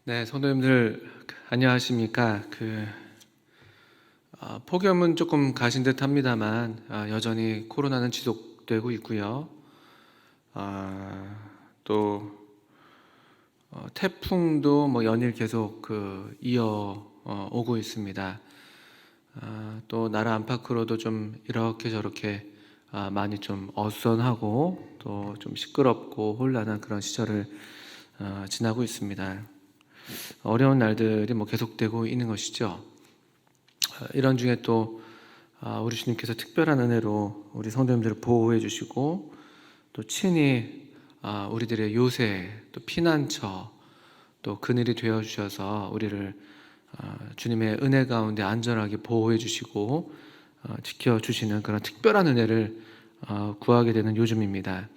네, 성도님들 안녕하십니까? 폭염은 조금 가신 듯합니다만 여전히 코로나는 지속되고 있고요. 또 태풍도 뭐 연일 계속 이어 오고 있습니다. 또 나라 안팎으로도 좀 이렇게 저렇게 많이 좀 어수선하고 또 좀 시끄럽고 혼란한 그런 시절을 지나고 있습니다. 어려운 날들이 뭐 계속되고 있는 것이죠. 이런 중에 또 우리 주님께서 특별한 은혜로 우리 성도님들을 보호해 주시고 또 친히 우리들의 요새 또 피난처 또 그늘이 되어 주셔서 우리를 주님의 은혜 가운데 안전하게 보호해 주시고 지켜 주시는 그런 특별한 은혜를 구하게 되는 요즘입니다.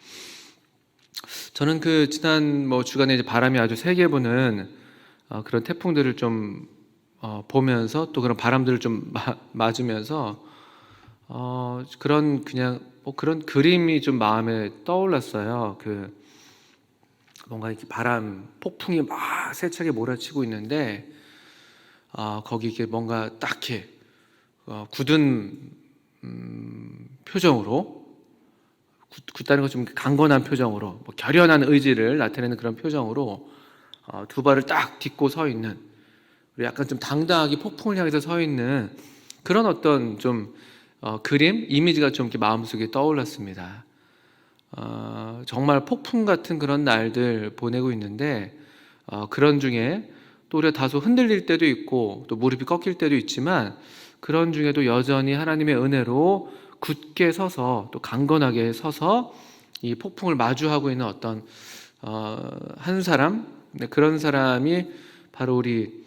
저는 지난 주간에 이제 바람이 아주 세게 부는 그런 태풍들을 좀 보면서 또 그런 바람들을 좀 맞으면서 그런 그냥 그런 그림이 좀 마음에 떠올랐어요. 뭔가 이렇게 바람 폭풍이 막 세차게 몰아치고 있는데 거기 이렇게 뭔가 딱 이렇게 굳은 표정으로 굳다는 것 좀 강건한 표정으로 결연한 의지를 나타내는 그런 표정으로 두 발을 딱 딛고 서 있는, 약간 좀 당당하게 폭풍을 향해서 서 있는 그런 어떤 좀 그림, 이미지가 좀 이렇게 마음속에 떠올랐습니다. 정말 폭풍 같은 그런 날들 보내고 있는데 그런 중에 또 우리가 다소 흔들릴 때도 있고 또 무릎이 꺾일 때도 있지만 그런 중에도 여전히 하나님의 은혜로 굳게 서서 또 강건하게 서서 이 폭풍을 마주하고 있는 어떤 한 사람, 그런 사람이 바로 우리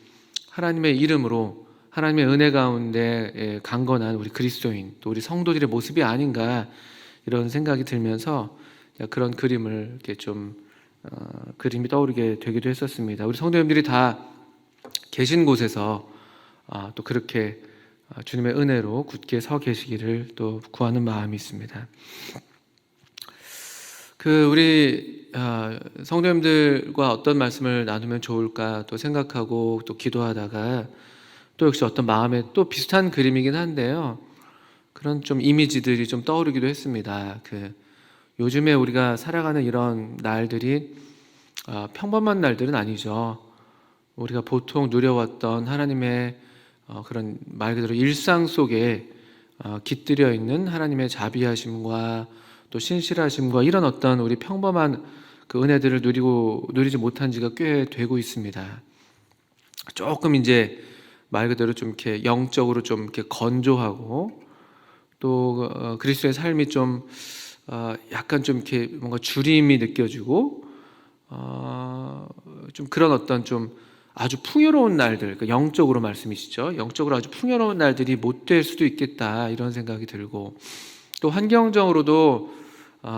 하나님의 이름으로 하나님의 은혜 가운데 강건한 우리 그리스도인, 또 우리 성도들의 모습이 아닌가 이런 생각이 들면서 그런 그림을 이렇게 좀 그림이 떠오르게 되기도 했었습니다. 우리 성도님들이 다 계신 곳에서 또 그렇게 주님의 은혜로 굳게 서 계시기를 또 구하는 마음이 있습니다. 우리 성도님들과 어떤 말씀을 나누면 좋을까 또 생각하고 또 기도하다가 또 역시 어떤 마음에 또 비슷한 그림이긴 한데요. 그런 좀 이미지들이 좀 떠오르기도 했습니다. 요즘에 우리가 살아가는 이런 날들이 평범한 날들은 아니죠. 우리가 보통 누려왔던 하나님의 그런 말 그대로 일상 속에 깃들여 있는 하나님의 자비하심과 또 신실하심과 이런 어떤 우리 평범한 그 은혜들을 누리지 못한 지가 꽤 되고 있습니다. 조금 이제 말 그대로 좀 이렇게 영적으로 좀 이렇게 건조하고 또 그리스도의 삶이 좀 약간 좀 이렇게 뭔가 주림이 느껴지고 좀 그런 어떤 좀 아주 풍요로운 날들, 영적으로 말씀이시죠. 영적으로 아주 풍요로운 날들이 못 될 수도 있겠다 이런 생각이 들고 또 환경적으로도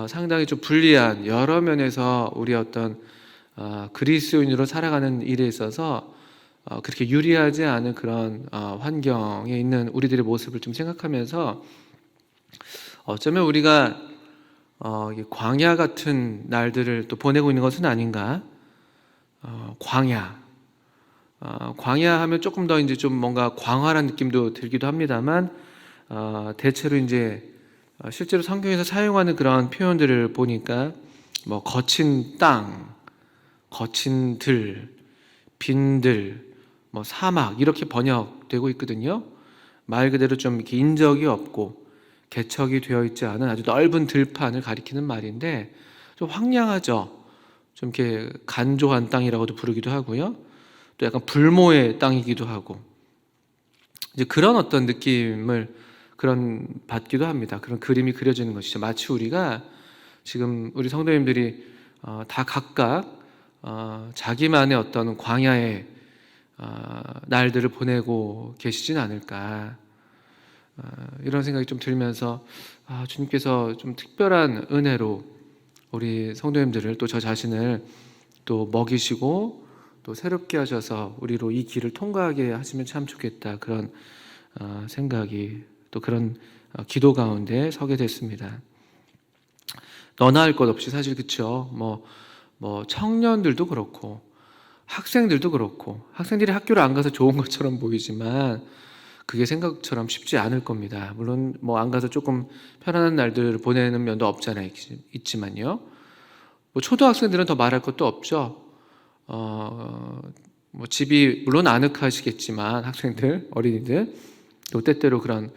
상당히 좀 불리한 여러 면에서 우리 어떤 그리스도인으로 살아가는 일에 있어서 그렇게 유리하지 않은 그런 환경에 있는 우리들의 모습을 좀 생각하면서 어쩌면 우리가 광야 같은 날들을 또 보내고 있는 것은 아닌가. 광야 하면 조금 더 이제 좀 뭔가 광활한 느낌도 들기도 합니다만 대체로 이제 실제로 성경에서 사용하는 그런 표현들을 보니까 거친 땅, 거친 들, 빈들, 사막 이렇게 번역되고 있거든요. 말 그대로 좀 이렇게 인적이 없고 개척이 되어 있지 않은 아주 넓은 들판을 가리키는 말인데 좀 황량하죠. 좀 이렇게 간조한 땅이라고도 부르기도 하고요. 또 약간 불모의 땅이기도 하고 이제 그런 어떤 느낌을 받기도 합니다. 그런 그림이 그려지는 것이죠. 마치 우리가 지금 우리 성도님들이 다 각각 자기만의 어떤 광야의 날들을 보내고 계시진 않을까 이런 생각이 좀 들면서 주님께서 좀 특별한 은혜로 우리 성도님들을 또 저 자신을 또 먹이시고 또 새롭게 하셔서 우리로 이 길을 통과하게 하시면 참 좋겠다 그런 생각이 또 그런 기도 가운데 서게 됐습니다. 너나 할 것 없이 사실 그렇죠. 청년들도 그렇고 학생들도 그렇고, 학생들이 학교를 안 가서 좋은 것처럼 보이지만 그게 생각처럼 쉽지 않을 겁니다. 물론 뭐 안 가서 조금 편안한 날들을 보내는 면도 없잖아 있지만요. 뭐 초등학생들은 더 말할 것도 없죠. 뭐 집이 물론 아늑하시겠지만 학생들, 어린이들 또 때때로 그런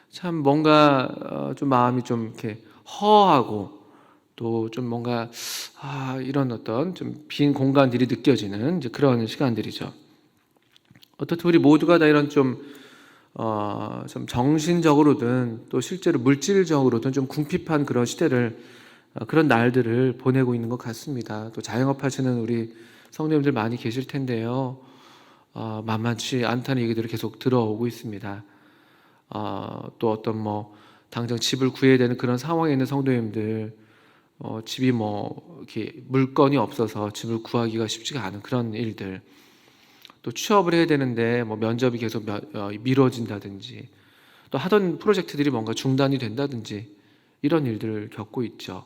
참 뭔가 좀 마음이 좀 이렇게 허하고 또 좀 뭔가 이런 어떤 좀 빈 공간들이 느껴지는 이제 그런 시간들이죠. 어떻든 우리 모두가 다 이런 좀 정신적으로든 또 실제로 물질적으로든 좀 궁핍한 그런 시대를 그런 날들을 보내고 있는 것 같습니다. 또 자영업 하시는 우리 성도님들 많이 계실 텐데요. 만만치 않다는 얘기들이 계속 들어오고 있습니다. 또 어떤 뭐 당장 집을 구해야 되는 그런 상황에 있는 성도님들, 집이 뭐 이렇게 물건이 없어서 집을 구하기가 쉽지가 않은 그런 일들, 또 취업을 해야 되는데 뭐 면접이 계속 미뤄진다든지, 또 하던 프로젝트들이 뭔가 중단이 된다든지 이런 일들을 겪고 있죠.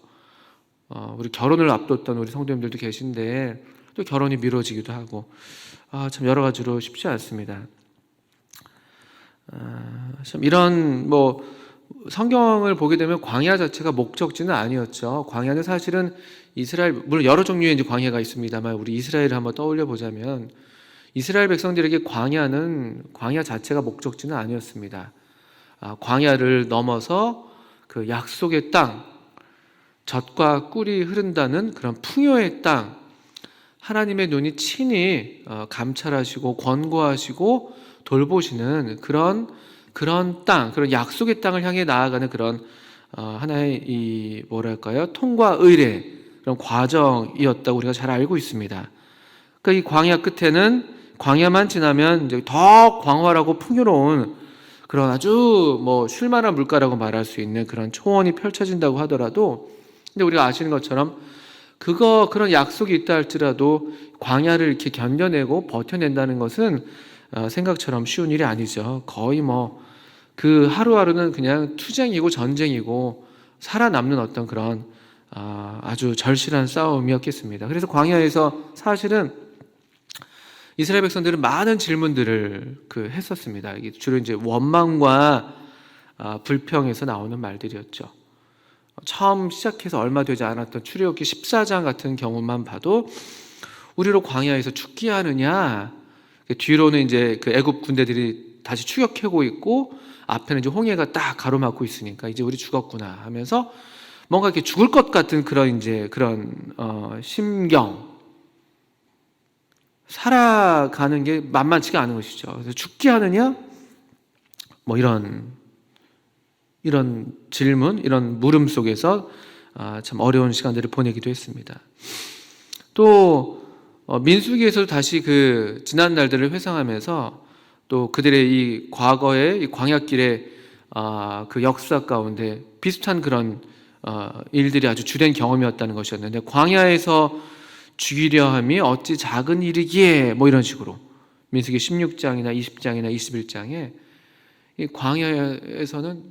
우리 결혼을 앞뒀던 우리 성도님들도 계신데 또 결혼이 미뤄지기도 하고 참 여러 가지로 쉽지 않습니다. 참 이런 뭐 성경을 보게 되면 광야 자체가 목적지는 아니었죠. 광야는 사실은 이스라엘, 물론 여러 종류의 이제 광야가 있습니다만 우리 이스라엘을 한번 떠올려 보자면 이스라엘 백성들에게 광야 자체가 목적지는 아니었습니다. 광야를 넘어서 그 약속의 땅, 젖과 꿀이 흐른다는 그런 풍요의 땅, 하나님의 눈이 친히 감찰하시고 권고하시고 돌보시는 그런 땅, 그런 약속의 땅을 향해 나아가는 그런 하나의 이 뭐랄까요, 통과 의례 그런 과정이었다고 우리가 잘 알고 있습니다. 그러니까 이 광야 끝에는 광야만 지나면 이제 더 광활하고 풍요로운 그런 아주 뭐 쉴만한 물가라고 말할 수 있는 그런 초원이 펼쳐진다고 하더라도, 근데 우리가 아시는 것처럼 그런 약속이 있다 할지라도 광야를 이렇게 견뎌내고 버텨낸다는 것은 생각처럼 쉬운 일이 아니죠. 거의 뭐 그 하루하루는 그냥 투쟁이고 전쟁이고 살아남는 어떤 그런 아주 절실한 싸움이었겠습니다. 그래서 광야에서 사실은 이스라엘 백성들은 많은 질문들을 했었습니다. 이게 주로 이제 원망과 불평에서 나오는 말들이었죠. 처음 시작해서 얼마 되지 않았던 출애굽기 14장 같은 경우만 봐도 우리로 광야에서 죽게 하느냐, 뒤로는 이제 그 애굽 군대들이 다시 추격하고 있고 앞에는 이제 홍해가 딱 가로막고 있으니까 이제 우리 죽었구나 하면서 뭔가 이렇게 죽을 것 같은 그런 심경, 살아가는 게 만만치가 않은 것이죠. 그래서 죽게 하느냐, 뭐 이런 질문, 이런 물음 속에서 참 어려운 시간들을 보내기도 했습니다. 또 민수기에서도 다시 그 지난 날들을 회상하면서 또 그들의 이 과거의 이 광야길의 그 역사 가운데 비슷한 그런 일들이 아주 주된 경험이었다는 것이었는데, 광야에서 죽이려 함이 어찌 작은 일이기에, 뭐 이런 식으로 민수기 16장이나 20장이나 21장에 이 광야에서는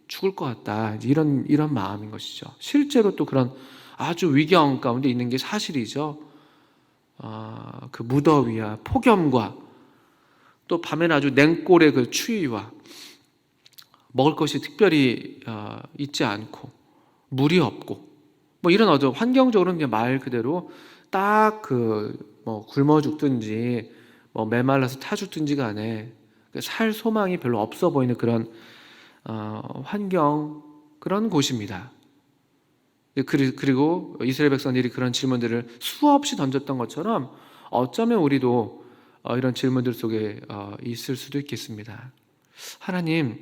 죽을 것 같다, 이런 마음인 것이죠. 실제로 또 그런 아주 위경 가운데 있는 게 사실이죠. 그 무더위와 폭염과 또 밤에는 아주 냉골의 그 추위와 먹을 것이 특별히 있지 않고 물이 없고 뭐 이런 어떤 환경적으로는 그냥 말 그대로 딱 뭐 굶어 죽든지 뭐 메말라서 타 죽든지 간에 살 소망이 별로 없어 보이는 그런 환경, 그런 곳입니다. 그리고 이스라엘 백성들이 그런 질문들을 수없이 던졌던 것처럼 어쩌면 우리도 이런 질문들 속에 있을 수도 있겠습니다. 하나님,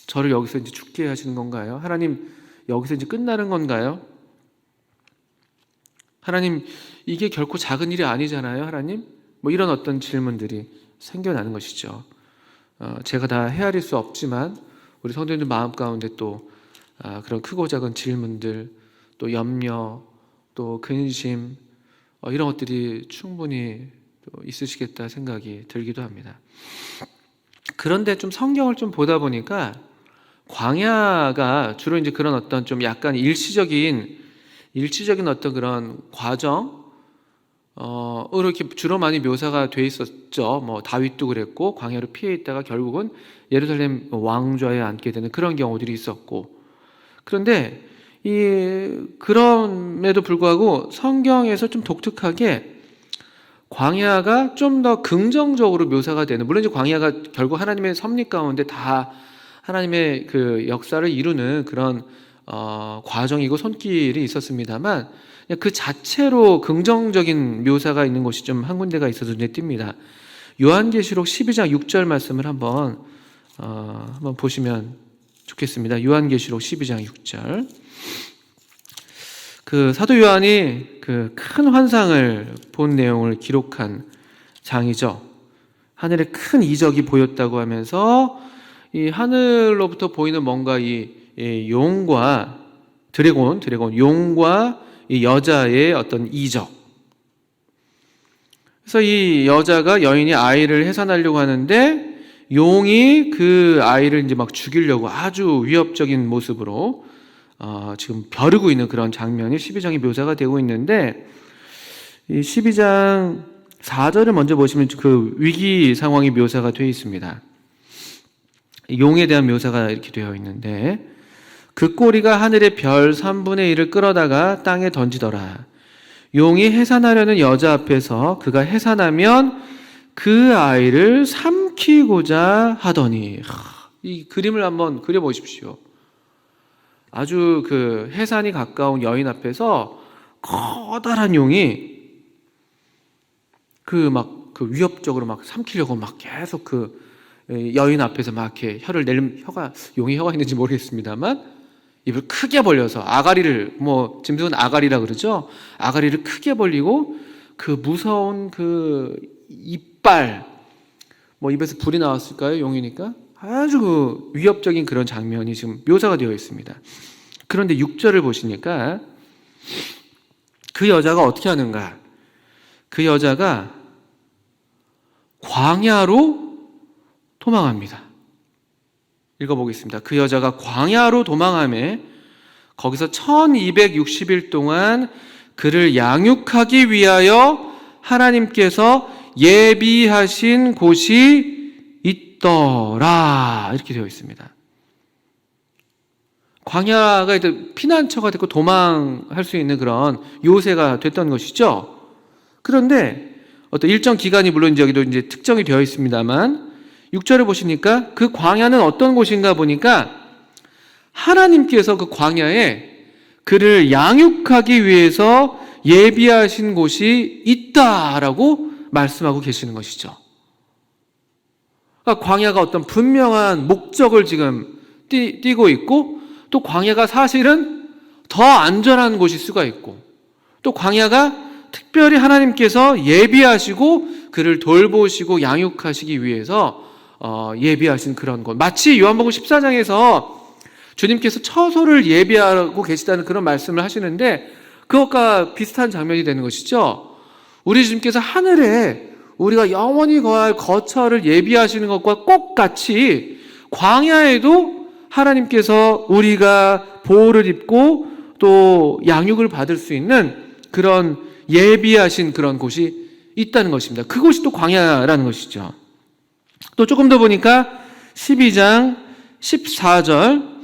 저를 여기서 이제 죽게 하시는 건가요? 하나님, 여기서 이제 끝나는 건가요? 하나님, 이게 결코 작은 일이 아니잖아요, 하나님? 뭐 이런 어떤 질문들이 생겨나는 것이죠. 제가 다 헤아릴 수 없지만 우리 성도님들 마음 가운데 또 그런 크고 작은 질문들, 또 염려, 또 근심, 이런 것들이 충분히 또 있으시겠다 생각이 들기도 합니다. 그런데 좀 성경을 좀 보다 보니까 광야가 주로 이제 그런 어떤 좀 약간 일시적인 어떤 그런 과정, 이렇게 주로 많이 묘사가 돼 있었죠. 뭐 다윗도 그랬고 광야로 피해 있다가 결국은 예루살렘 왕좌에 앉게 되는 그런 경우들이 있었고, 그런데 그럼에도 불구하고 성경에서 좀 독특하게 광야가 좀 더 긍정적으로 묘사가 되는, 물론 이제 광야가 결국 하나님의 섭리 가운데 다 하나님의 그 역사를 이루는 그런 과정이고 손길이 있었습니다만, 그 자체로 긍정적인 묘사가 있는 곳이 좀 한 군데가 있어서 눈에 띕니다. 요한계시록 12장 6절 말씀을 한번 보시면 좋겠습니다. 요한계시록 12장 6절. 그 사도 요한이 그 큰 환상을 본 내용을 기록한 장이죠. 하늘에 큰 이적이 보였다고 하면서 이 하늘로부터 보이는 뭔가 이 용과 드래곤, 용과 이 여자의 어떤 이적. 그래서 이 여자가, 여인이 아이를 해산하려고 하는데 용이 그 아이를 이제 막 죽이려고 아주 위협적인 모습으로 지금 벼르고 있는 그런 장면이 12장에 묘사가 되고 있는데, 이 12장 4절을 먼저 보시면 그 위기 상황이 묘사가 되어 있습니다. 용에 대한 묘사가 이렇게 되어 있는데, 그 꼬리가 하늘의 별 3분의 1을 끌어다가 땅에 던지더라. 용이 해산하려는 여자 앞에서 그가 해산하면 그 아이를 삼키고자 하더니, 이 그림을 한번 그려보십시오. 아주 그 해산이 가까운 여인 앞에서 커다란 용이 그 위협적으로 막 삼키려고 막 계속 그 여인 앞에서 막 이렇게 혀를 내리면, 용이 혀가 있는지 모르겠습니다만 입을 크게 벌려서 아가리를, 뭐 짐승은 아가리라 그러죠. 아가리를 크게 벌리고 그 무서운 그 이빨, 뭐 입에서 불이 나왔을까요? 용이니까 아주 그 위협적인 그런 장면이 지금 묘사가 되어 있습니다. 그런데 6절을 보시니까 그 여자가 어떻게 하는가? 그 여자가 광야로 도망합니다. 읽어보겠습니다. 그 여자가 광야로 도망하며 거기서 1260일 동안 그를 양육하기 위하여 하나님께서 예비하신 곳이 있더라, 이렇게 되어 있습니다. 광야가 이제 피난처가 됐고 도망할 수 있는 그런 요새가 됐던 것이죠. 그런데 어떤 일정 기간이 물론 여기도 이제 특정이 되어 있습니다만 6절을 보시니까 그 광야는 어떤 곳인가 보니까 하나님께서 그 광야에 그를 양육하기 위해서 예비하신 곳이 있다라고 말씀하고 계시는 것이죠. 그러니까 광야가 어떤 분명한 목적을 지금 띠고 있고, 또 광야가 사실은 더 안전한 곳일 수가 있고, 또 광야가 특별히 하나님께서 예비하시고 그를 돌보시고 양육하시기 위해서 예비하신 그런 곳. 마치 요한복음 14장에서 주님께서 처소를 예비하고 계시다는 그런 말씀을 하시는데 그것과 비슷한 장면이 되는 것이죠. 우리 주님께서 하늘에 우리가 영원히 거할 거처를 예비하시는 것과 똑같이 광야에도 하나님께서 우리가 보호를 입고 또 양육을 받을 수 있는 그런 예비하신 그런 곳이 있다는 것입니다. 그곳이 또 광야라는 것이죠. 또 조금 더 보니까 12장 14절,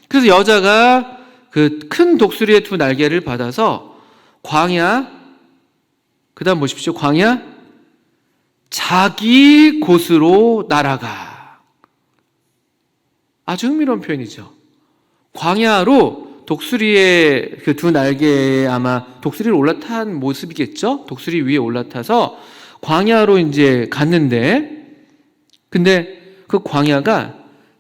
그래서 여자가 그 큰 독수리의 두 날개를 받아서 광야, 그 다음 보십시오. 광야 자기 곳으로 날아가. 아주 흥미로운 표현이죠. 광야로 독수리의 그 두 날개에 아마 독수리를 올라탄 모습이겠죠? 독수리 위에 올라타서 광야로 이제 갔는데, 근데 그 광야가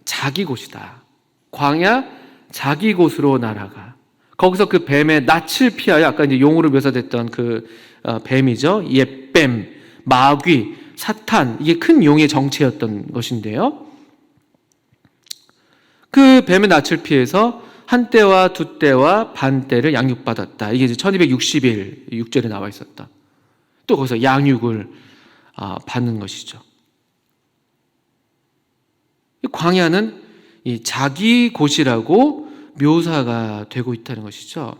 자기 곳이다. 광야 자기 곳으로 날아가. 거기서 그 뱀의 낯을 피하여, 아까 이제 용으로 묘사됐던 그 뱀이죠. 옛뱀, 마귀, 사탄, 이게 큰 용의 정체였던 것인데요. 그 뱀의 낯을 피해서 한 때와 두 때와 반 때를 양육받았다. 이게 이제 1260일 6절에 나와 있었다. 또 거기서 양육을 받는 것이죠. 광야는 이 자기 곳이라고 묘사가 되고 있다는 것이죠.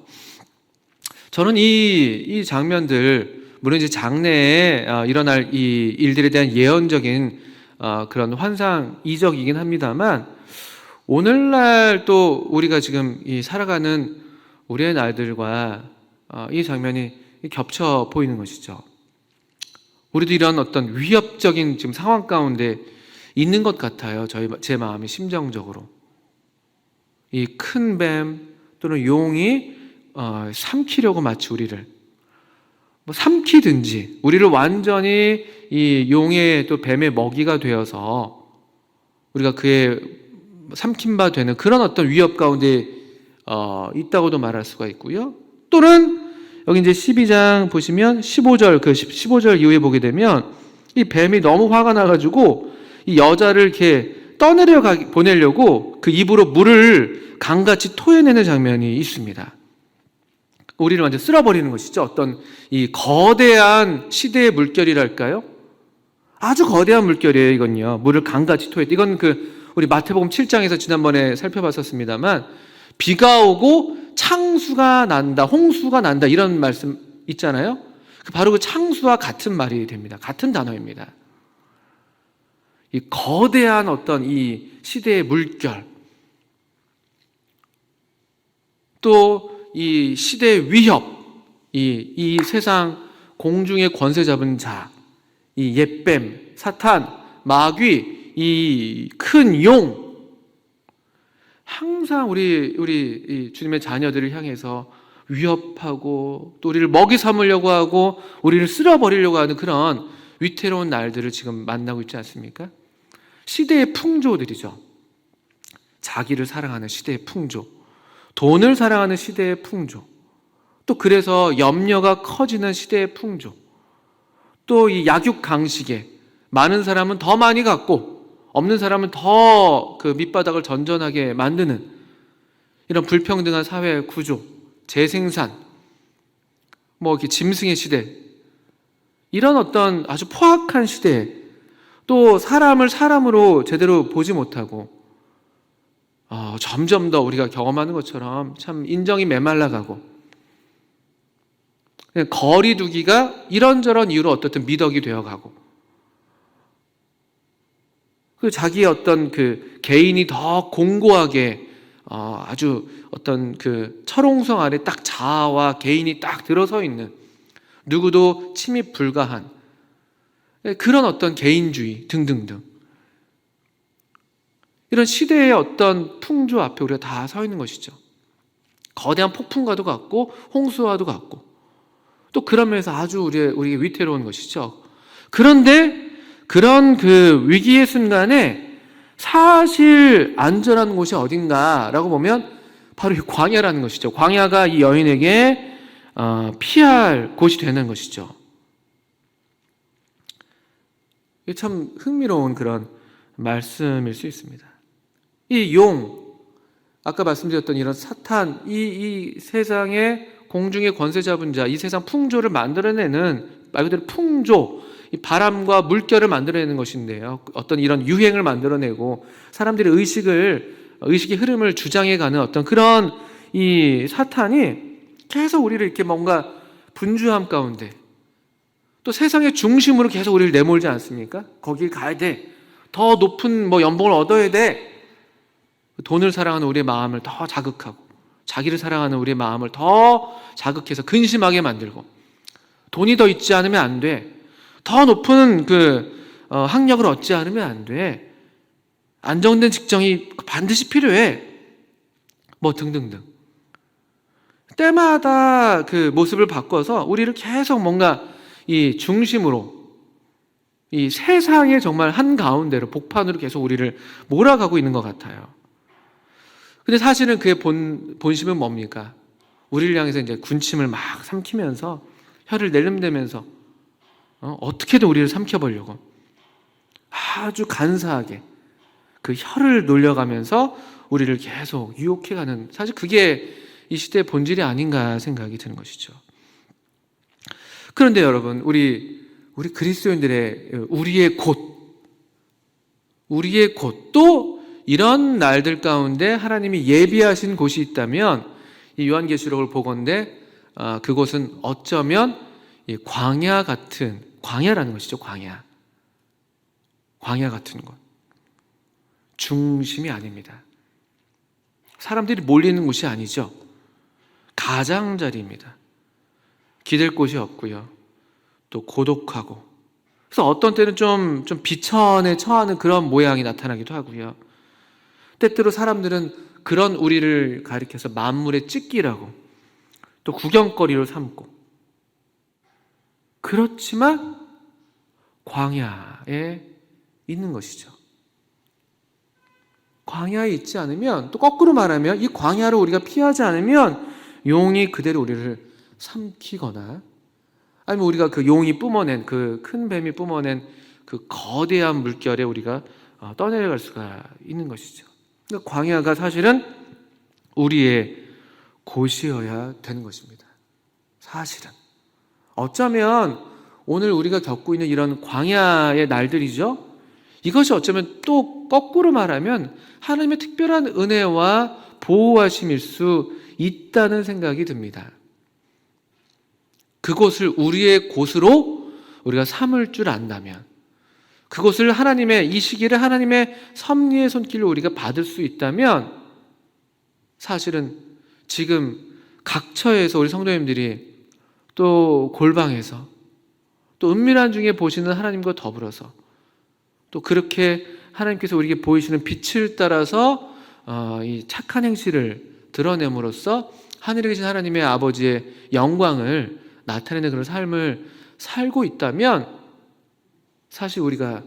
저는 이 장면들, 물론 이제 장래에 일어날 이 일들에 대한 예언적인 그런 환상 이적이긴 합니다만, 오늘날 또 우리가 지금 이 살아가는 우리의 날들과 이 장면이 겹쳐 보이는 것이죠. 우리도 이런 어떤 위협적인 지금 상황 가운데 있는 것 같아요. 제 마음이 심정적으로. 이 큰 뱀 또는 용이 삼키려고 마치 우리를 삼키든지, 우리를 완전히 이 용의 또 뱀의 먹이가 되어서 우리가 그의 삼킨 바 되는 그런 어떤 위협 가운데 있다고도 말할 수가 있고요. 또는 여기 이제 12장 보시면 15절, 그 15절 이후에 보게 되면 이 뱀이 너무 화가 나가지고 이 여자를 이렇게 보내려고 그 입으로 물을 강같이 토해내는 장면이 있습니다. 우리를 완전 쓸어버리는 것이죠. 어떤 이 거대한 시대의 물결이랄까요? 아주 거대한 물결이에요, 이건요. 물을 강같이 토해. 이건 우리 마태복음 7장에서 지난번에 살펴봤었습니다만, 비가 오고 창수가 난다, 홍수가 난다, 이런 말씀 있잖아요. 바로 그 창수와 같은 말이 됩니다. 같은 단어입니다. 이 거대한 어떤 이 시대의 물결, 또 이 시대의 위협, 이 세상 공중의 권세 잡은 자, 이 옛뱀, 사탄, 마귀, 이 큰 용, 항상 우리 주님의 자녀들을 향해서 위협하고 또 우리를 먹이 삼으려고 하고 우리를 쓸어버리려고 하는 그런 위태로운 날들을 지금 만나고 있지 않습니까? 시대의 풍조들이죠. 자기를 사랑하는 시대의 풍조, 돈을 사랑하는 시대의 풍조, 또 그래서 염려가 커지는 시대의 풍조, 또 이 약육강식에 많은 사람은 더 많이 갖고 없는 사람은 더 그 밑바닥을 전전하게 만드는 이런 불평등한 사회 구조, 재생산, 이렇게 짐승의 시대, 이런 어떤 아주 포악한 시대에 또 사람을 사람으로 제대로 보지 못하고 점점 더 우리가 경험하는 것처럼 참 인정이 메말라가고, 거리 두기가 이런저런 이유로 어떻든 미덕이 되어가고, 자기의 어떤 개인이 더 공고하게 아주 어떤 철옹성 아래 딱 자아와 개인이 딱 들어서 있는, 누구도 침입 불가한 그런 어떤 개인주의 등등등, 이런 시대의 어떤 풍조 앞에 우리가 다 서 있는 것이죠. 거대한 폭풍과도 같고 홍수와도 같고, 또 그런 면에서 아주 우리에게 위태로운 것이죠. 그런데 그런 위기의 순간에 사실 안전한 곳이 어딘가라고 보면 바로 이 광야라는 것이죠. 광야가 이 여인에게 피할 곳이 되는 것이죠. 이게 참 흥미로운 그런 말씀일 수 있습니다. 이 용, 아까 말씀드렸던 이런 사탄, 이 세상의 공중의 권세 잡은 자, 이 세상 풍조를 만들어내는, 말 그대로 풍조, 이 바람과 물결을 만들어내는 것인데요. 어떤 이런 유행을 만들어내고 사람들의 의식의 흐름을 주장해가는 어떤 그런 이 사탄이 계속 우리를 이렇게 뭔가 분주함 가운데, 또 세상의 중심으로 계속 우리를 내몰지 않습니까? 거길 가야 돼. 더 높은 연봉을 얻어야 돼. 돈을 사랑하는 우리의 마음을 더 자극하고, 자기를 사랑하는 우리의 마음을 더 자극해서 근심하게 만들고, 돈이 더 있지 않으면 안 돼. 더 높은 학력을 얻지 않으면 안 돼. 안정된 직장이 반드시 필요해. 등등등. 때마다 모습을 바꿔서 우리를 계속 뭔가 이 중심으로, 이 세상의 정말 한가운데로, 복판으로 계속 우리를 몰아가고 있는 것 같아요. 근데 사실은 그의 본심은 뭡니까? 우리를 향해서 이제 군침을 막 삼키면서, 혀를 내름대면서 어떻게든 우리를 삼켜보려고 아주 간사하게 그 혀를 놀려가면서 우리를 계속 유혹해가는, 사실 그게 이 시대의 본질이 아닌가 생각이 드는 것이죠. 그런데 여러분, 우리 그리스도인들의 우리의 곳, 또 이런 날들 가운데 하나님이 예비하신 곳이 있다면 이 요한계시록을 보건대 그곳은 어쩌면 이 광야 같은, 광야라는 것이죠. 광야 같은 것, 중심이 아닙니다. 사람들이 몰리는 곳이 아니죠. 가장자리입니다. 기댈 곳이 없고요, 또 고독하고, 그래서 어떤 때는 좀 비천에 처하는 그런 모양이 나타나기도 하고요. 때때로 사람들은 그런 우리를 가리켜서 만물의 찢기라고, 또 구경거리로 삼고, 그렇지만 광야에 있는 것이죠. 광야에 있지 않으면, 또 거꾸로 말하면 이 광야를 우리가 피하지 않으면 용이 그대로 우리를 삼키거나, 아니면 우리가 그 용이 뿜어낸, 그 큰 뱀이 뿜어낸 그 거대한 물결에 우리가 떠내려갈 수가 있는 것이죠. 그러니까 광야가 사실은 우리의 곳이어야 되는 것입니다. 사실은 어쩌면 오늘 우리가 겪고 있는 이런 광야의 날들이죠. 이것이 어쩌면 또 거꾸로 말하면 하나님의 특별한 은혜와 보호하심일 수 있다는 생각이 듭니다. 그곳을 우리의 곳으로 우리가 삼을 줄 안다면, 그곳을 하나님의, 이 시기를 하나님의 섭리의 손길로 우리가 받을 수 있다면, 사실은 지금 각처에서 우리 성도님들이, 또 골방에서, 또 은밀한 중에 보시는 하나님과 더불어서, 또 그렇게 하나님께서 우리에게 보이시는 빛을 따라서 이 착한 행실을 드러냄으로써 하늘에 계신 하나님의 아버지의 영광을 나타내는 그런 삶을 살고 있다면, 사실 우리가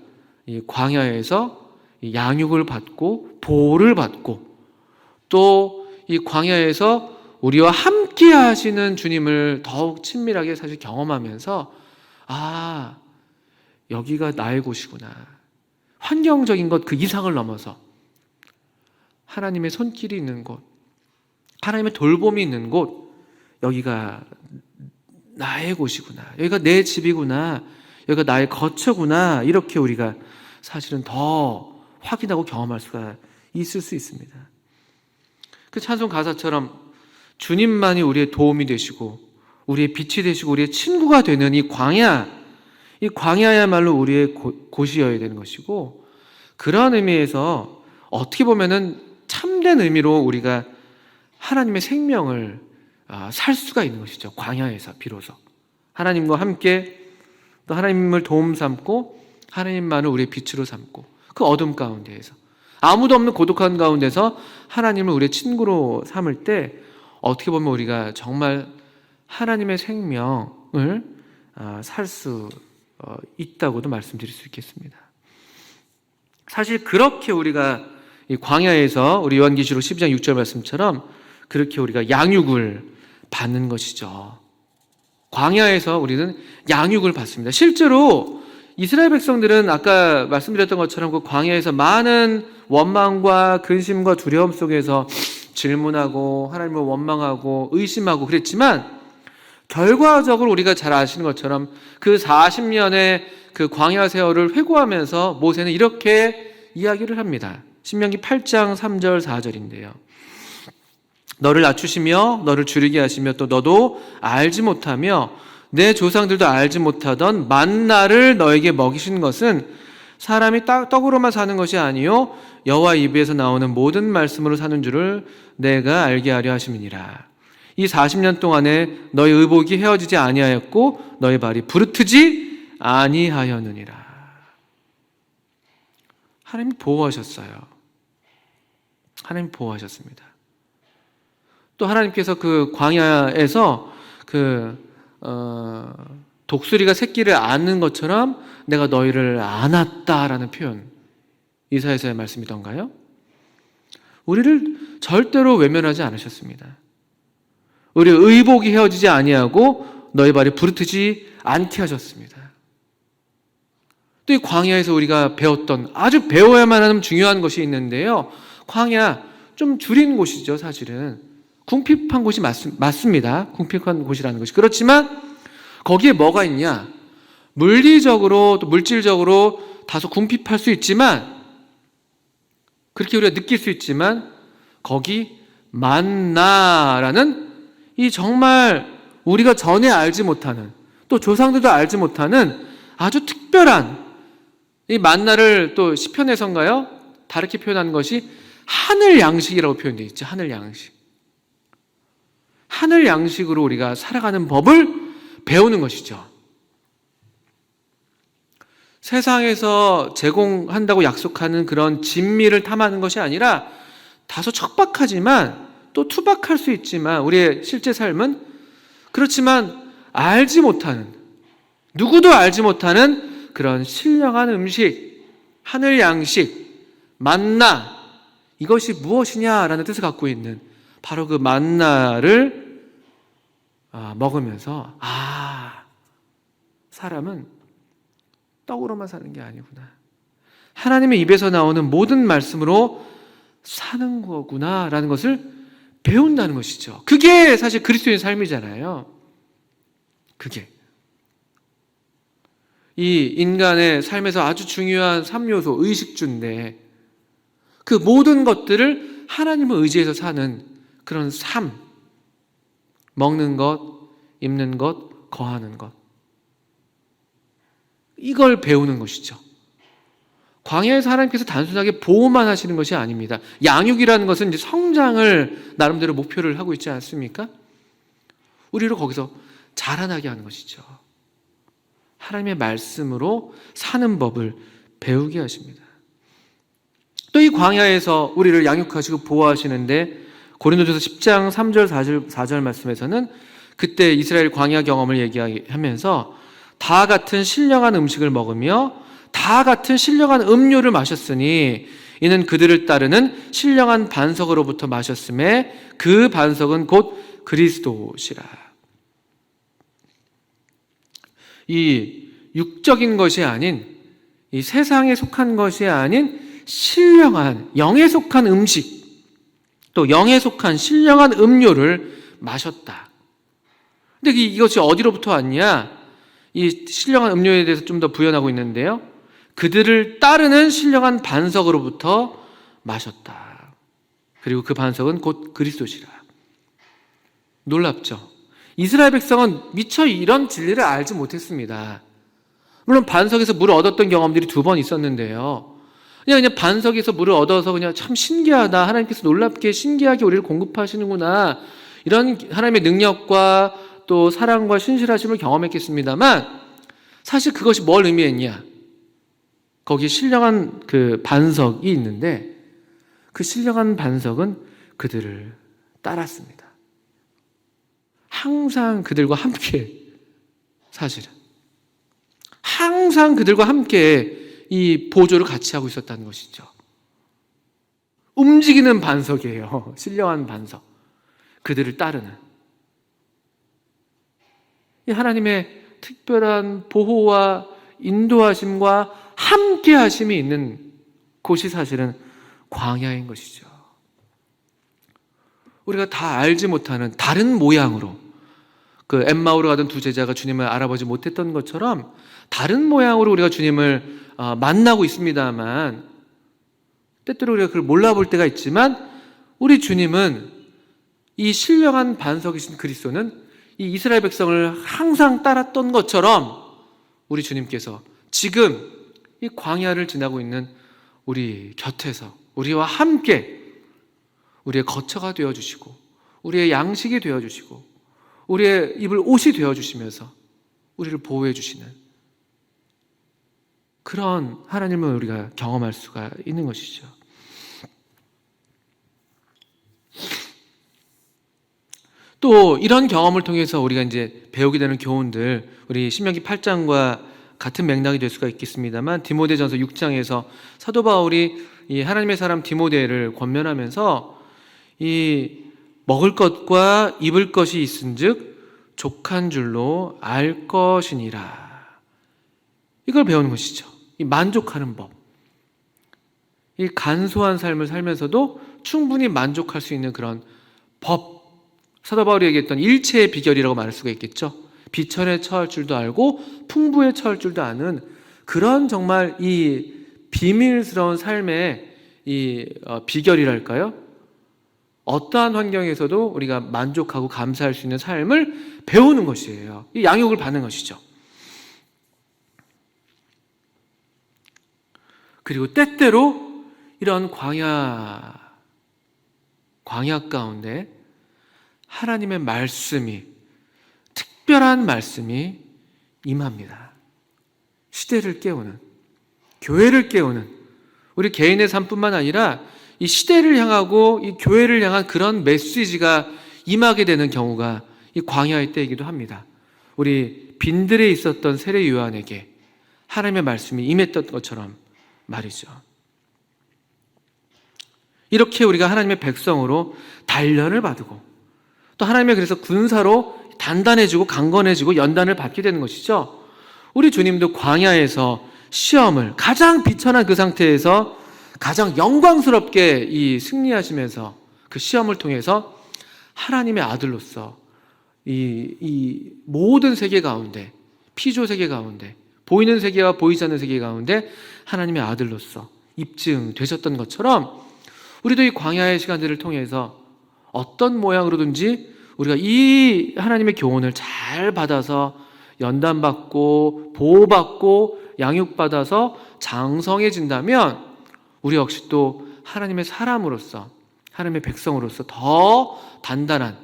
이 광야에서 이 양육을 받고 보호를 받고, 또 이 광야에서 우리와 함께 하시는 주님을 더욱 친밀하게 사실 경험하면서, 아, 여기가 나의 곳이구나, 환경적인 것 그 이상을 넘어서 하나님의 손길이 있는 곳, 하나님의 돌봄이 있는 곳, 여기가 나의 곳이구나, 여기가 내 집이구나, 여기가 나의 거처구나, 이렇게 우리가 사실은 더 확인하고 경험할 수가 있을 수 있습니다. 그 찬송 가사처럼 주님만이 우리의 도움이 되시고 우리의 빛이 되시고 우리의 친구가 되는 이 광야야말로 우리의 곳이어야 되는 것이고, 그런 의미에서 어떻게 보면은 참된 의미로 우리가 하나님의 생명을 살 수가 있는 것이죠. 광야에서 비로소 하나님과 함께, 또 하나님을 도움 삼고 하나님만을 우리의 빛으로 삼고, 그 어둠 가운데에서, 아무도 없는 고독한 가운데서 하나님을 우리의 친구로 삼을 때 어떻게 보면 우리가 정말 하나님의 생명을 살 수 있다고도 말씀드릴 수 있겠습니다. 사실 그렇게 우리가 이 광야에서 우리 요한계시록 12장 6절 말씀처럼 그렇게 우리가 양육을 받는 것이죠. 광야에서 우리는 양육을 받습니다. 실제로 이스라엘 백성들은 아까 말씀드렸던 것처럼 그 광야에서 많은 원망과 근심과 두려움 속에서 질문하고 하나님을 원망하고 의심하고 그랬지만, 결과적으로 우리가 잘 아시는 것처럼 그 40년의 그 광야 세월을 회고하면서 모세는 이렇게 이야기를 합니다. 신명기 8장 3절 4절인데요. 너를 낮추시며 너를 줄이게 하시며 또 너도 알지 못하며 내 조상들도 알지 못하던 만나를 너에게 먹이신 것은 사람이 떡으로만 사는 것이 아니요 여호와 입에서 나오는 모든 말씀으로 사는 줄을 내가 알게 하려 하심이니라. 이 40년 동안에 너의 의복이 헤어지지 아니하였고 너의 발이 부르트지 아니하였느니라. 하나님이 보호하셨어요. 하나님이 보호하셨습니다. 또 하나님께서 그 광야에서 독수리가 새끼를 안는 것처럼 내가 너희를 안았다라는 표현, 이사야서의 말씀이던가요? 우리를 절대로 외면하지 않으셨습니다. 우리 의복이 헤어지지 아니하고 너희 발이 부르트지 않게 하셨습니다. 또 이 광야에서 우리가 배웠던, 아주 배워야만 하는 중요한 것이 있는데요, 광야 좀 줄인 곳이죠. 사실은 궁핍한 곳이 맞습니다. 궁핍한 곳이라는 것이. 그렇지만 거기에 뭐가 있냐, 물리적으로 또 물질적으로 다소 궁핍할 수 있지만, 그렇게 우리가 느낄 수 있지만, 거기 만나라는 이 정말 우리가 전에 알지 못하는, 또 조상들도 알지 못하는 아주 특별한 이 만나를 또 시편에선가요? 다르게 표현한 것이 하늘 양식이라고 표현되어 있죠. 하늘 양식. 하늘 양식으로 우리가 살아가는 법을 배우는 것이죠. 세상에서 제공한다고 약속하는 그런 진미를 탐하는 것이 아니라 다소 척박하지만 또 투박할 수 있지만 우리의 실제 삶은 그렇지만 알지 못하는, 누구도 알지 못하는 그런 신령한 음식, 하늘 양식, 만나, 이것이 무엇이냐라는 뜻을 갖고 있는 바로 그 만나를 먹으면서 사람은 떡으로만 사는 게 아니구나, 하나님의 입에서 나오는 모든 말씀으로 사는 거구나라는 것을 배운다는 것이죠. 그게 사실 그리스도인 삶이잖아요. 그게 이 인간의 삶에서 아주 중요한 3요소, 의식주인데 그 모든 것들을 하나님을 의지해서 사는 그런 삶, 먹는 것, 입는 것, 거하는 것, 이걸 배우는 것이죠. 광야에서 하나님께서 단순하게 보호만 하시는 것이 아닙니다. 양육이라는 것은 이제 성장을 나름대로 목표를 하고 있지 않습니까? 우리를 거기서 자라나게 하는 것이죠. 하나님의 말씀으로 사는 법을 배우게 하십니다. 또 이 광야에서 우리를 양육하시고 보호하시는데 고린도전서 10장 3절 4절 말씀에서는 그때 이스라엘 광야 경험을 얘기하면서 다 같은 신령한 음식을 먹으며 다 같은 신령한 음료를 마셨으니 이는 그들을 따르는 신령한 반석으로부터 마셨음에 그 반석은 곧 그리스도시라. 이 육적인 것이 아닌, 이 세상에 속한 것이 아닌 신령한 영에 속한 음식, 또 영에 속한 신령한 음료를 마셨다. 근데 이것이 어디로부터 왔냐? 이 신령한 음료에 대해서 좀 더 부연하고 있는데요, 그들을 따르는 신령한 반석으로부터 마셨다. 그리고 그 반석은 곧 그리스도시라. 놀랍죠? 이스라엘 백성은 미처 이런 진리를 알지 못했습니다. 물론 반석에서 물을 얻었던 경험들이 2번 있었는데요, 그냥 반석에서 물을 얻어서 그냥 참 신기하다, 하나님께서 놀랍게 신기하게 우리를 공급하시는구나, 이런 하나님의 능력과 또 사랑과 신실하심을 경험했겠습니다만 사실 그것이 뭘 의미했냐? 거기에 신령한 그 반석이 있는데 그 신령한 반석은 그들을 따랐습니다. 항상 그들과 함께, 사실은 항상 그들과 함께 이 보조를 같이 하고 있었다는 것이죠. 움직이는 반석이에요. 신령한 반석. 그들을 따르는 이 하나님의 특별한 보호와 인도하심과 함께 하심이 있는 곳이 사실은 광야인 것이죠. 우리가 다 알지 못하는 다른 모양으로, 그 엠마오로 가던 2 제자가 주님을 알아보지 못했던 것처럼 다른 모양으로 우리가 주님을 만나고 있습니다만, 때때로 우리가 그걸 몰라볼 때가 있지만 우리 주님은, 이 신령한 반석이신 그리스도는 이 이스라엘 백성을 항상 따랐던 것처럼 우리 주님께서 지금 이 광야를 지나고 있는 우리 곁에서 우리와 함께 우리의 거처가 되어주시고 우리의 양식이 되어주시고 우리의 입을 옷이 되어주시면서 우리를 보호해 주시는 그런 하나님을 우리가 경험할 수가 있는 것이죠. 또 이런 경험을 통해서 우리가 이제 배우게 되는 교훈들, 우리 신명기 8장과 같은 맥락이 될 수가 있겠습니다만, 디모데전서 6장에서 사도 바울이 이 하나님의 사람 디모데를 권면하면서 이 먹을 것과 입을 것이 있은즉 족한 줄로 알 것이니라, 이걸 배우는 것이죠. 이 만족하는 법, 이 간소한 삶을 살면서도 충분히 만족할 수 있는 그런 법, 사도 바울이 얘기했던 일체의 비결이라고 말할 수가 있겠죠. 비천에 처할 줄도 알고 풍부에 처할 줄도 아는 그런 정말 이 비밀스러운 삶의 이 비결이랄까요? 어떠한 환경에서도 우리가 만족하고 감사할 수 있는 삶을 배우는 것이에요. 이 양육을 받는 것이죠. 그리고 때때로 이런 광야 가운데 하나님의 말씀이, 특별한 말씀이 임합니다. 시대를 깨우는, 교회를 깨우는, 우리 개인의 삶뿐만 아니라 이 시대를 향하고 이 교회를 향한 그런 메시지가 임하게 되는 경우가 이 광야의 때이기도 합니다. 우리 빈들에 있었던 세례 요한에게 하나님의 말씀이 임했던 것처럼 말이죠. 이렇게 우리가 하나님의 백성으로 단련을 받고 또 하나님의 그래서 군사로 단단해지고 강건해지고 연단을 받게 되는 것이죠. 우리 주님도 광야에서 시험을 가장 비천한 그 상태에서 가장 영광스럽게 이 승리하시면서 그 시험을 통해서 하나님의 아들로서 이 모든 세계 가운데, 피조 세계 가운데, 보이는 세계와 보이지 않는 세계 가운데 하나님의 아들로서 입증되셨던 것처럼 우리도 이 광야의 시간들을 통해서 어떤 모양으로든지 우리가 이 하나님의 교훈을 잘 받아서 연단받고 보호받고 양육받아서 장성해진다면 우리 역시 또 하나님의 사람으로서, 하나님의 백성으로서 더 단단한,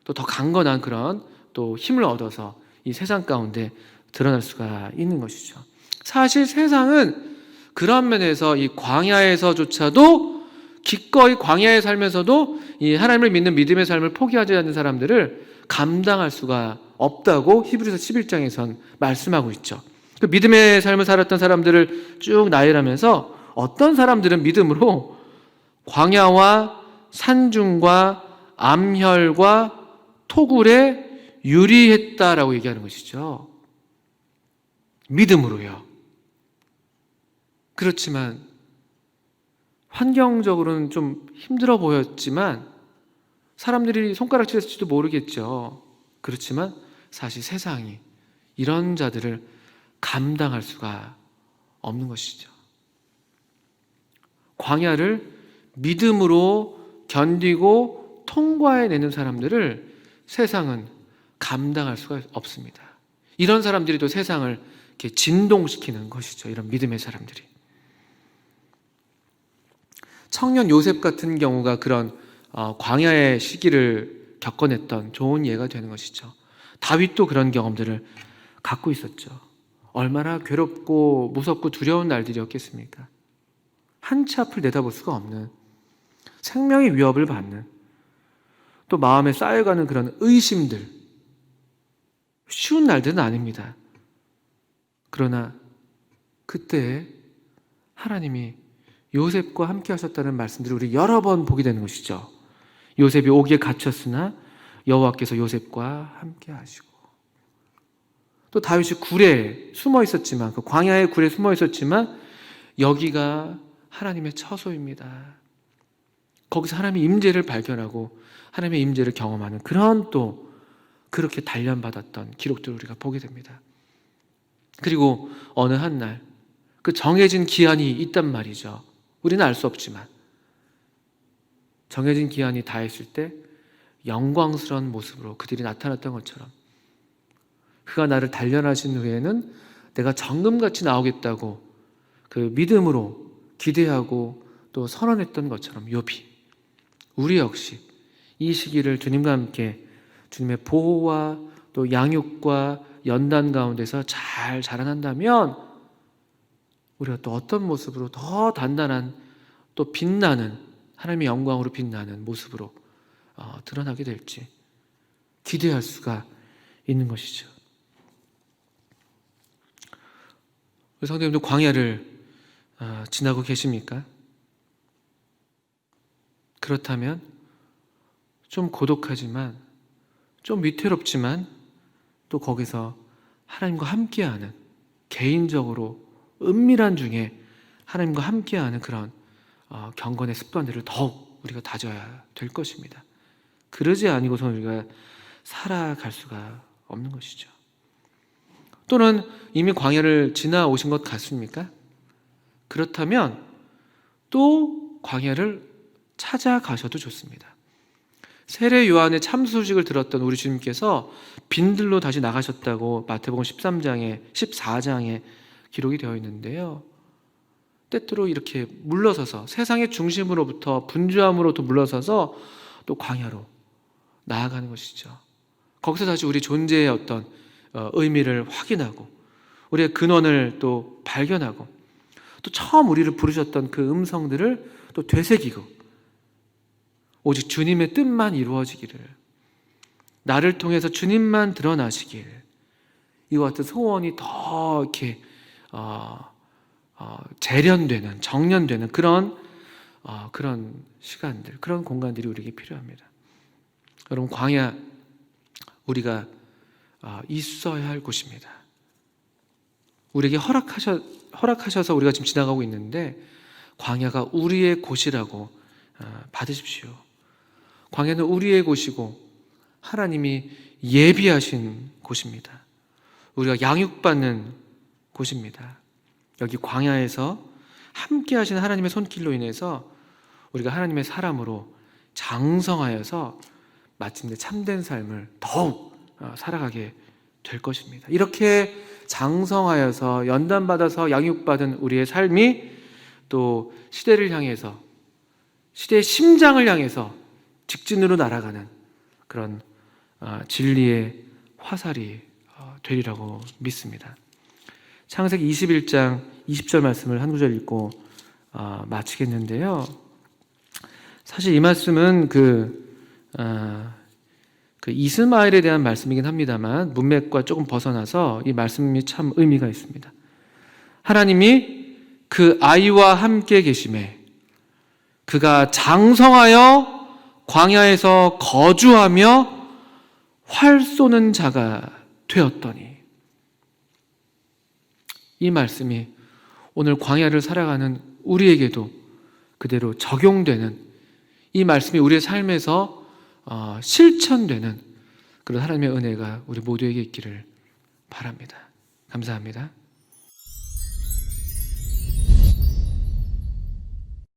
또 더 강건한 그런 또 힘을 얻어서 이 세상 가운데 드러날 수가 있는 것이죠. 사실 세상은 그런 면에서 이 광야에서조차도 기꺼이 광야에 살면서도 이 하나님을 믿는 믿음의 삶을 포기하지 않는 사람들을 감당할 수가 없다고 히브리서 11장에선 말씀하고 있죠. 그 믿음의 삶을 살았던 사람들을 쭉 나열하면서 어떤 사람들은 믿음으로 광야와 산중과 암혈과 토굴에 유리했다라고 얘기하는 것이죠. 믿음으로요. 그렇지만 환경적으로는 좀 힘들어 보였지만 사람들이 손가락질했을지도 모르겠죠. 그렇지만 사실 세상이 이런 자들을 감당할 수가 없는 것이죠. 광야를 믿음으로 견디고 통과해내는 사람들을 세상은 감당할 수가 없습니다. 이런 사람들이 또 세상을 이렇게 진동시키는 것이죠. 이런 믿음의 사람들이. 청년 요셉 같은 경우가 그런 광야의 시기를 겪어냈던 좋은 예가 되는 것이죠. 다윗도 그런 경험들을 갖고 있었죠. 얼마나 괴롭고 무섭고 두려운 날들이었겠습니까? 한치 앞을 내다볼 수가 없는, 생명의 위협을 받는, 또 마음에 쌓여가는 그런 의심들, 쉬운 날들은 아닙니다. 그러나 그때 하나님이 요셉과 함께 하셨다는 말씀들을 우리 여러 번 보게 되는 것이죠. 요셉이 옥에 갇혔으나 여호와께서 요셉과 함께 하시고, 또 다윗이 굴에 숨어 있었지만, 그 광야의 굴에 숨어 있었지만 여기가 하나님의 처소입니다. 거기서 하나님의 임재를 발견하고 하나님의 임재를 경험하는 그런 또 그렇게 단련받았던 기록들을 우리가 보게 됩니다. 그리고 어느 한 날 그 정해진 기한이 있단 말이죠. 우리는 알 수 없지만 정해진 기한이 다했을 때 영광스러운 모습으로 그들이 나타났던 것처럼 그가 나를 단련하신 후에는 내가 정금같이 나오겠다고 그 믿음으로 기대하고 또 선언했던 것처럼 욥이, 우리 역시 이 시기를 주님과 함께 주님의 보호와 또 양육과 연단 가운데서 잘 자라난다면 우리가 또 어떤 모습으로 더 단단한, 또 빛나는, 하나님의 영광으로 빛나는 모습으로 드러나게 될지 기대할 수가 있는 것이죠. 우리 성도님들 광야를 지나고 계십니까? 그렇다면 좀 고독하지만, 좀 위태롭지만 또 거기서 하나님과 함께하는, 개인적으로 은밀한 중에 하나님과 함께하는 그런 경건의 습관들을 더욱 우리가 다져야 될 것입니다. 그러지 아니고서는 우리가 살아갈 수가 없는 것이죠. 또는 이미 광야를 지나오신 것 같습니까? 그렇다면 또 광야를 찾아가셔도 좋습니다. 세례 요한의 참 소식을 들었던 우리 주님께서 빈들로 다시 나가셨다고 마태복음 14장에 기록이 되어 있는데요. 때때로 이렇게 물러서서 세상의 중심으로부터 분주함으로부터 물러서서 또 광야로 나아가는 것이죠. 거기서 다시 우리 존재의 어떤 의미를 확인하고 우리의 근원을 또 발견하고 또 처음 우리를 부르셨던 그 음성들을 또 되새기고 오직 주님의 뜻만 이루어지기를, 나를 통해서 주님만 드러나시길, 이와 같은 소원이 더 이렇게 재련되는, 정련되는 그런 시간들, 그런 공간들이 우리에게 필요합니다. 여러분, 광야 우리가 있어야 할 곳입니다. 우리에게 허락하셔서 우리가 지금 지나가고 있는데 광야가 우리의 곳이라고 받으십시오. 광야는 우리의 곳이고 하나님이 예비하신 곳입니다. 우리가 양육받는 곳입니다. 여기 광야에서 함께 하신 하나님의 손길로 인해서 우리가 하나님의 사람으로 장성하여서 마침내 참된 삶을 더욱 살아가게 될 것입니다. 이렇게 장성하여서 연단받아서 양육받은 우리의 삶이 또 시대를 향해서, 시대의 심장을 향해서 직진으로 날아가는 그런 진리의 화살이 되리라고 믿습니다. 창세기 21장 20절 말씀을 한 구절 읽고 마치겠는데요. 사실 이 말씀은 그 이스마엘에 대한 말씀이긴 합니다만 문맥과 조금 벗어나서 이 말씀이 참 의미가 있습니다. 하나님이 그 아이와 함께 계심에 그가 장성하여 광야에서 거주하며 활 쏘는 자가 되었더니, 이 말씀이 오늘 광야를 살아가는 우리에게도 그대로 적용되는, 이 말씀이 우리의 삶에서 실천되는 그런 하나님의 은혜가 우리 모두에게 있기를 바랍니다. 감사합니다.